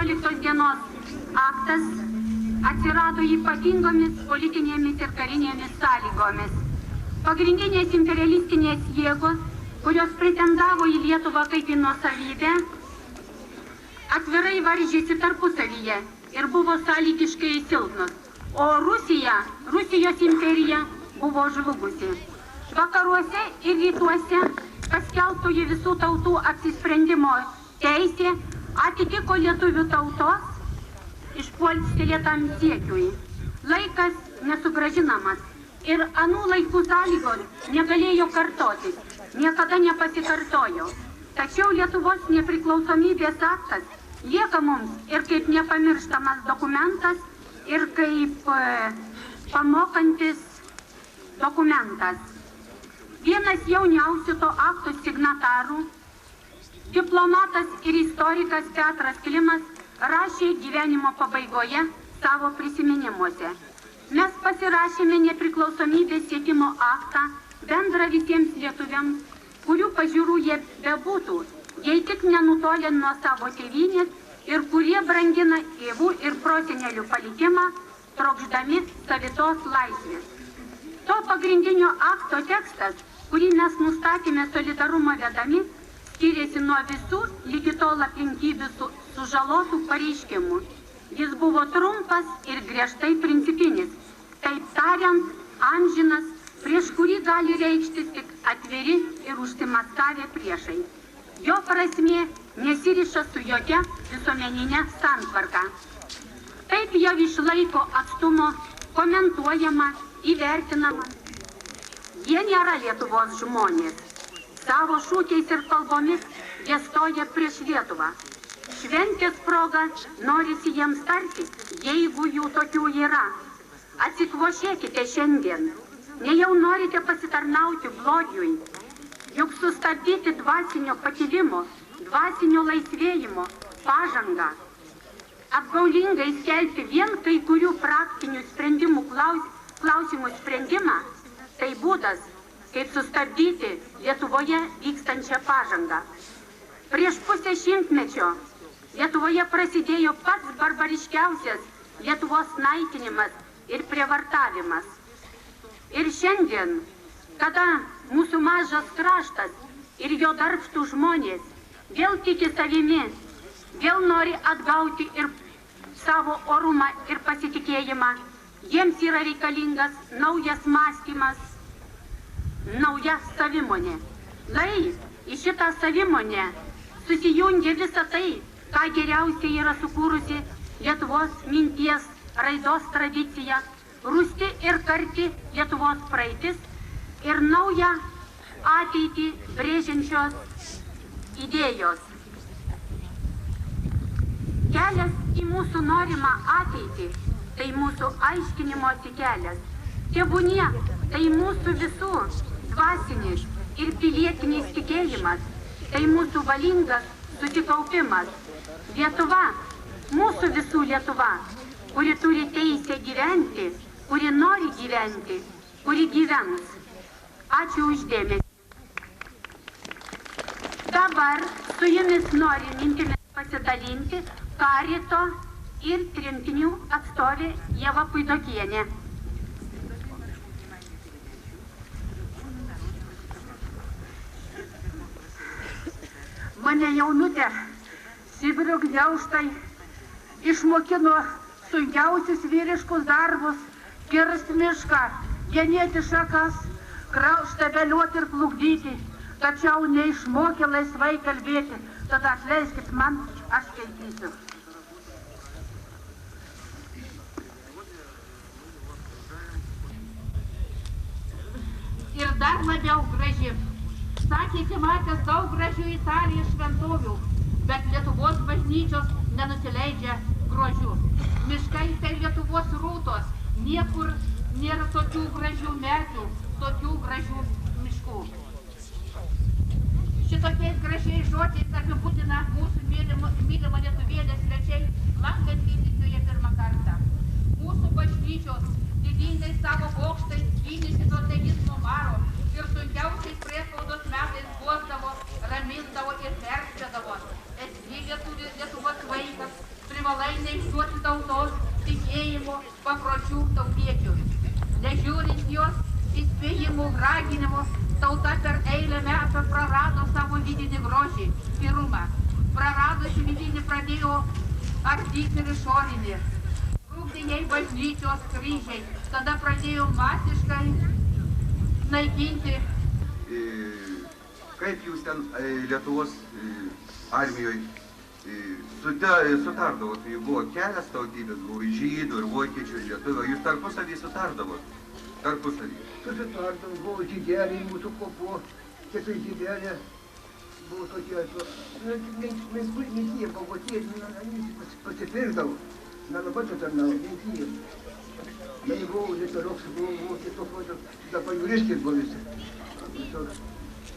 15 dienos aktas atsirado ypatingomis politinėmis ir karinėmis sąlygomis. Pagrindinės imperialistinės jėgos, kurios pretendavo į Lietuvą kaip į nuosavybę, atvirai varžėsi tarpusavyje ir buvo sąlygiškai silpnos, o Rusijos imperija buvo žlugusi. Vakaruose ir rytuose paskelbtoji visų tautų apsisprendimo teisė atitiko lietuvių tautos išpuolstelėtam siekiui. Laikas nesugrąžinamas ir anų laikų sąlygos negalėjo kartotis, niekada nepasikartojo. Tačiau Lietuvos nepriklausomybės aktas lieka mums ir kaip nepamirštamas dokumentas, ir kaip pamokantis dokumentas. Vienas jauniausių to akto signatarų, diplomatas ir istorikas Petras Klimas, rašė gyvenimo pabaigoje savo prisiminimuose. Mes pasirašėme nepriklausomybės siekimo aktą bendrą visiems lietuviams, kurių pažiūrų jie bebūtų, jei tik nenutolė nuo savo tėvynės ir kurie brangina tėvų ir prosenelių palikimą, trokšdami savitos laisvės. To pagrindinio akto tekstas, kurį mes nustatėme solidarumo vedami, skiriasi nuo visų lygi tol aplinkybių sužalotų pareiškimų. Jis buvo trumpas ir griežtai principinis, taip tariant, amžinas, prieš kurį gali reikštis tik atviri ir užsimaskavę priešai. Jo prasmė nesiriša su jokia visuomeninė santvarka. Taip jau išlaiko atstumo, komentuojama, įvertinama. Jie nėra Lietuvos žmonės. Savo šūkiais ir kalbomis jie stoja prieš Lietuvą. Šventės proga norisi jiems tarti, jeigu jų tokių yra. Atsikvošėkite šiandien. Nejau norite pasitarnauti blogiui. Juk sustabdyti dvasinio pakilimo, dvasinio laisvėjimo, pažangą. Apgaulingai skelbti vien kai kurių praktinių sprendimų klausimų sprendimą, tai būdas, kaip sustabdyti Lietuvoje vykstančią pažangą. Prieš pusę šimtmečio Lietuvoje prasidėjo pats barbariškiausias Lietuvos naikinimas ir prievartavimas. Ir šiandien, kada mūsų mažas kraštas ir jo darbštų žmonės vėl tiki savimi, vėl nori atgauti ir savo orumą ir pasitikėjimą, jiems yra reikalingas naujas mąstymas, nauja savimonė. Lai į šitą savimonę susijungia visa tai, ką geriausiai yra sukūrusi Lietuvos minties raidos tradicija, rūsti ir karti Lietuvos praeitis ir naują ateitį brėžiančios idėjos. Kelias į mūsų norimą ateitį, tai mūsų aiškinimosi kelias. Tebūnie, tai mūsų visų dvasinis ir pilietinis tikėjimas, tai mūsų valingas susikaupimas. Lietuva, mūsų visų Lietuva, kuri turi teisę gyventi, kuri nori gyventi, kuri gyvens. Ačiū uždėmesį. Dabar su jumis noriu mintimis pasidalinti Karito ir tremtinių atstovė Ieva Puidokienė. Mane jaunutė Sibiro gniaužtai išmokino sunkiausius vyriškus darbus, kirst mišką, genėti šakas, štebeliuoti ir plukdyti, tačiau neišmokė laisvai kalbėti, tada atleiskit man, aš skaitysiu. Ir dar labiau graži. Sakėsi matęs daug gražių Italijos šventovių, bet Lietuvos bažnyčios nenusileidžia grožiu. Miškai tai Lietuvos rūtos, niekur nėra tokių gražių medžių, tokių gražių miškų. Šitokiais gražiais žodžiais apibūdina mūsų mylima lietuvėlė svečiai, lankantys joje pirmą kartą. Mūsų bažnyčios didingai savo bokštais gynėsi nuo ateizmo maro ir sunkiausiais priespaudos metais guosdavo, ramindavo ir perspėdavo. Esi Lietuvos vaikas, išduoti tautos tikėjimo papročių tautiečius. Nežiūrint jos įspėjimų, raginimų, tauta per eilę metų prarado savo vidinį grožį, tyrumą. Praradusi vidinį pradėjo ardyti ir išorinį. Rūpti jai bažnyčios kryžiai. Tada pradėjo masiškai naikinti. Kaip jūs ten Lietuvos armijoje sutardavot? Buvo kelias tautybės, buvo žydų ir vokiečių ir lietuvio. Jūs tarpusavį sutardavot? Tarpusavį. Susitardom, buvo žydeliai, mūsų kopo, tiesiog žydelė. Buvo tokie, mes netyje, buvo tie, pasipirkdavo. Nelabai sutarnavo, netyje. Jei buvau lietuvos, buvau tiesiog, tada pajūriškis buvo visi.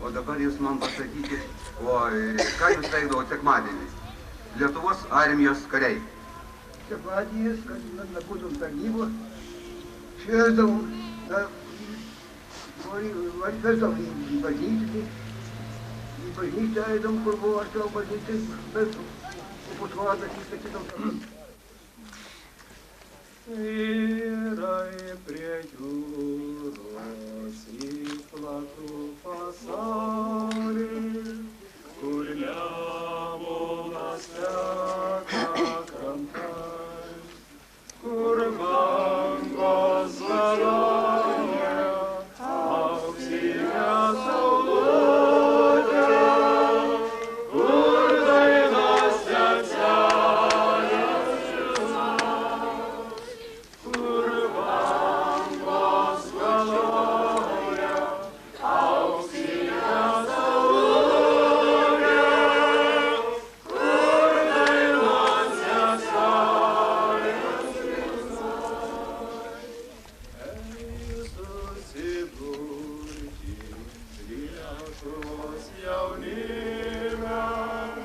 O dabar jūs man pasakykit, ką jūs veikdavo sekmadienį? Lietuvos armijos kariai. Sekmadienis, kad nebūtum tarnybos, šviesdavom, vesdavom į bažnyčią. Į bažnyčią eidom, kur buvo arčiau bažnyčiai, bet pusvadas įstatytom. Vyrai prie jūros į platų pasaulį, kur Nemunas teka krantais, kur bangos garuoja auksinę saulutę, kur dainos seselės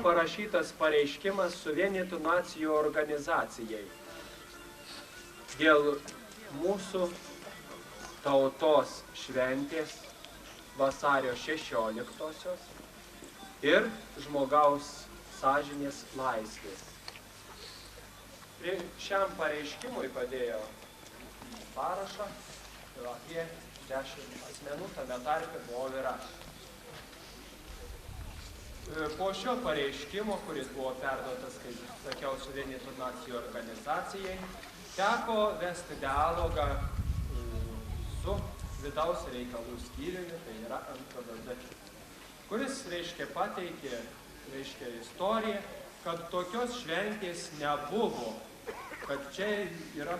parašytas pareiškimas Suvienytų nacijų organizacijai dėl mūsų tautos šventės vasario 16-osios ir žmogaus sąžinės laisvės. Šiam pareiškimui padėjo parašą apie 10 asmenų, tame tarpe buvo ir aš. Po šio pareiškimo, kuris buvo perduotas, kaip sakiau, Suvienytų nacijų organizacijai, teko vesti dialogą su vidaus reikalų skyriumi, tai yra NKVD, kuris, pateikė, istoriją, kad tokios šventės nebuvo, kad čia yra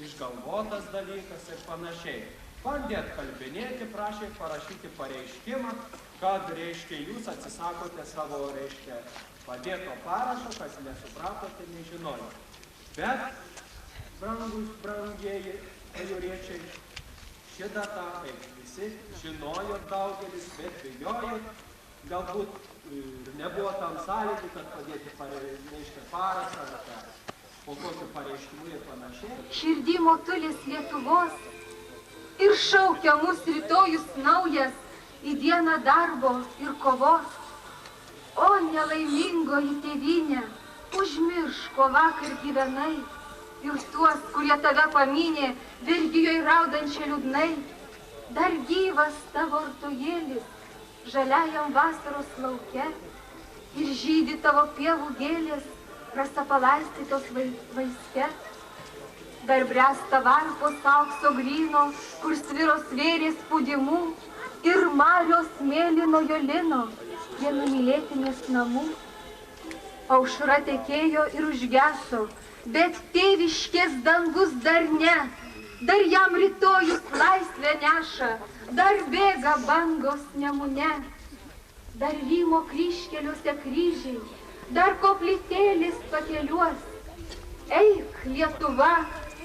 išgalvotas dalykas ir panašiai. Bandė atkalbinėti, prašė parašyti pareiškimą, kad, jūs atsisakote savo, padėto parašo, kas nesupratote, nežinojote. Bet, brangieji pajūriečiai, ši data, kaip visi žinojo daugelis, bet bijojo, galbūt nebuvo tam sąlygų, kad padėti parašą, po kokiu pareiškimu ir panašiai. Širdį motulis Lietuvos ir šaukia mus rytojus naujas į dieną darbo ir kovos. O nelaimingoji tėvynė, užmiršk, ko vakar gyvenai, ir tuos, kurie tave paminė, vergijoje raudančią liūdnai. Dar gyvas tavo artojėlis, žaliajam vasaros lauke, ir žydi tavo pievų gėlės, rasa palaistytos vaiste. Dar bręsta varpos aukso gryno, kur sviro svėrės spūdimų, ir marios mėlynojo lino, prie numylėtinės namų. Aušra tekėjo ir užgeso, bet tėviškės dangus dar ne, dar jam rytojus laisvę neša, dar bėga bangos Nemune. Dar rymo kryžkeliuose kryžiai, dar koplytėlis pakeliuos. Eik, Lietuva,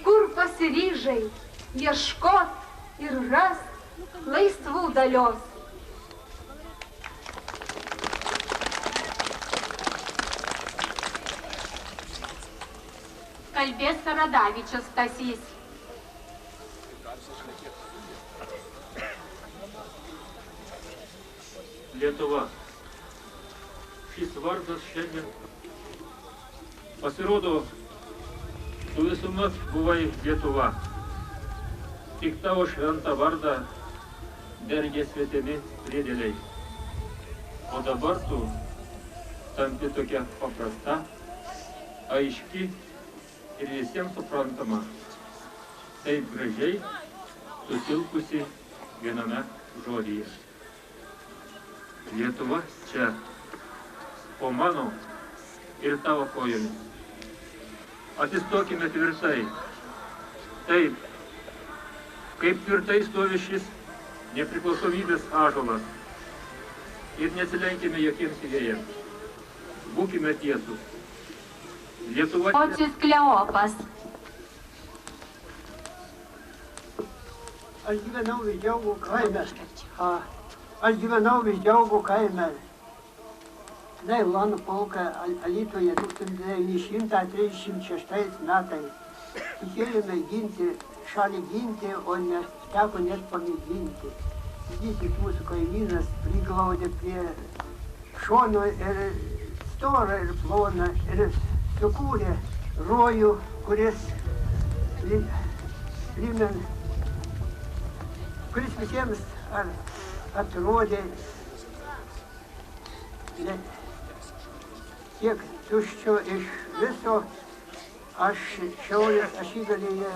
kur pasiryžai, ieškot ir ras laisvų dalios. Kalbės Saradavičius Stasys. Lietuva. Šis vardas šiandien Pasirodo, tu visuomet buvai Lietuva. Tik tavo šventą vardą dergė svetimi priedėliai. O dabar tu tampi tokia paprasta, aiški ir visiems suprantama. Taip gražiai susilpusi viename žodyje. Lietuva čia, po mano ir tavo kojomis. Atsistokime tvirtai. Taip, kaip tvirtai stovi šis nepriklausomybės ąžuolas. Ir nesilenkime jokiems vėjams. Būkime tiesūs. Lietuva čia. Pocius Kleopas. Aš gyvenau Vidžiaugų kaime. Nailonų polka Alytuje 1936 metais. Išėjome ginti, šalį ginti, o neteko net pamėginti. Didysis mūsų kaimynas priglaudė prie šono ir storą ir ploną ir sukūrė rojų, kuris visiems atrodė kiek tuščio iš viso. Aš šiaurės ašigalyje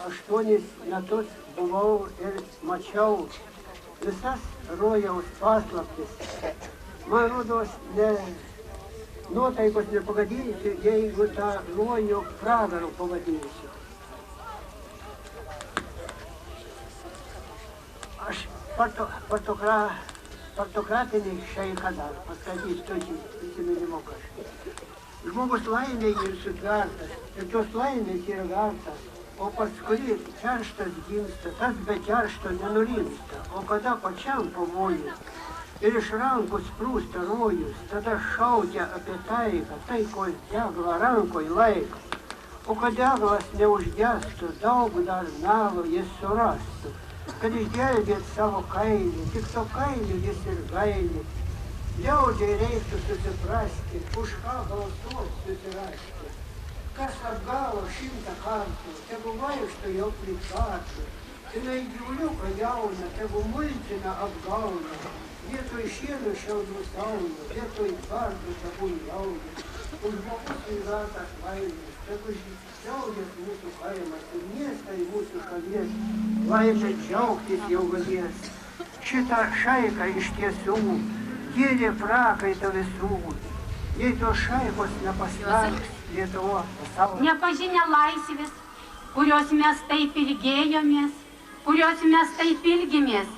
8 metus buvau ir mačiau visas rojaus paslaptis. Man rodos, nuotaikos nepagadinsiu, jeigu tą rojų pragaru pavadinsiu. Aš partokratinį šeiką dar pasakysiu tokį įsiminimo kažką. Žmogus laimė ir sutvertas, ir tos laimės yra vertas, o paskui kerštas gimsta, tas be keršto nenurimsta, o kada pačiam pavojus ir iš rankų sprūsta rojus, tada šaukia apie taiką, taikos deglą rankoj laiko. O kad deglas neužgestų, daug dar melo jis surastų, kad išgelbėt savo kailį, tik to kailį jis ir gaili. Liaudžiai reiktų susiprasti, už ką balsuos susirasti. Kas atgavo 100 kartų, tegu vaikšto jau prikatų. Jinai gyvuliuką jauna, tegu multina apgauna. Vietoj šienų šiaudų sauna, vietoj tvartų tegu jauna. Už žmogus įvertas laimės, tegu džiaugias mūsų kaimas ir miestai mūsų šalies. Laimė džiaugtis jau galės. Šitą šaiką iš tiesų gyrė prakaitą visų. Jei tos šaikos nepastarks Lietuvos pasaulio. Nepažinę laisvės, kurios mes taip ilgėjomės, kurios mes taip ilgimės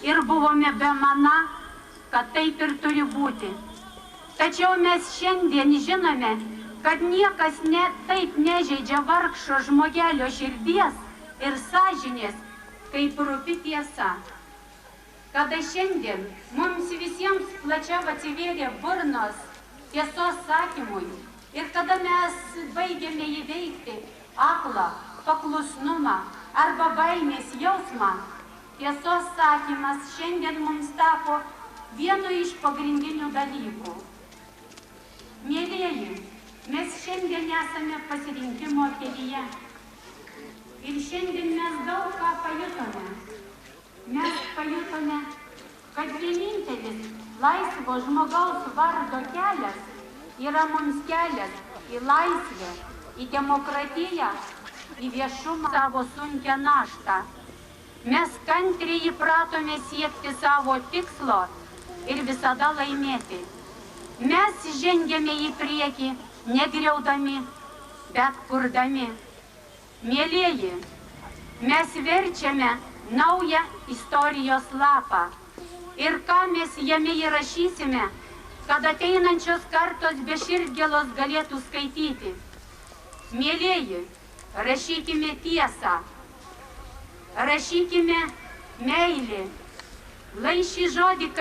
ir buvome be mana, kad taip ir turi būti. Tačiau mes šiandien žinome, kad niekas net taip nežeidžia vargšo žmogelio širdies ir sąžinės, kaip rūpi tiesa. Kada šiandien mums visiems plačiau atsivėrė burnos tiesos sakymui ir kada mes baigėme įveikti aklą, paklusnumą arba baimės jausmą, tiesos sakymas šiandien mums tapo vienu iš pagrindinių dalykų. Mielieji, mes šiandien esame pasirinkimo kelyje ir šiandien mes daug ką pajutome. Mes pajutome, kad vienintelis laisvo žmogaus vardo kelias yra mums kelias į laisvę, į demokratiją, į viešumą savo sunkią naštą. Mes kantriai įpratome siekti savo tikslo ir visada laimėti. Mes žengėme į priekį, negriaudami, bet kurdami. Mielieji, mes verčiame naują istorijos lapą. Ir ką mes jame įrašysime, kad ateinančios kartos be širdgėlos galėtų skaityti. Mielieji, rašykime tiesą, rašykime meilį, lai šį žodį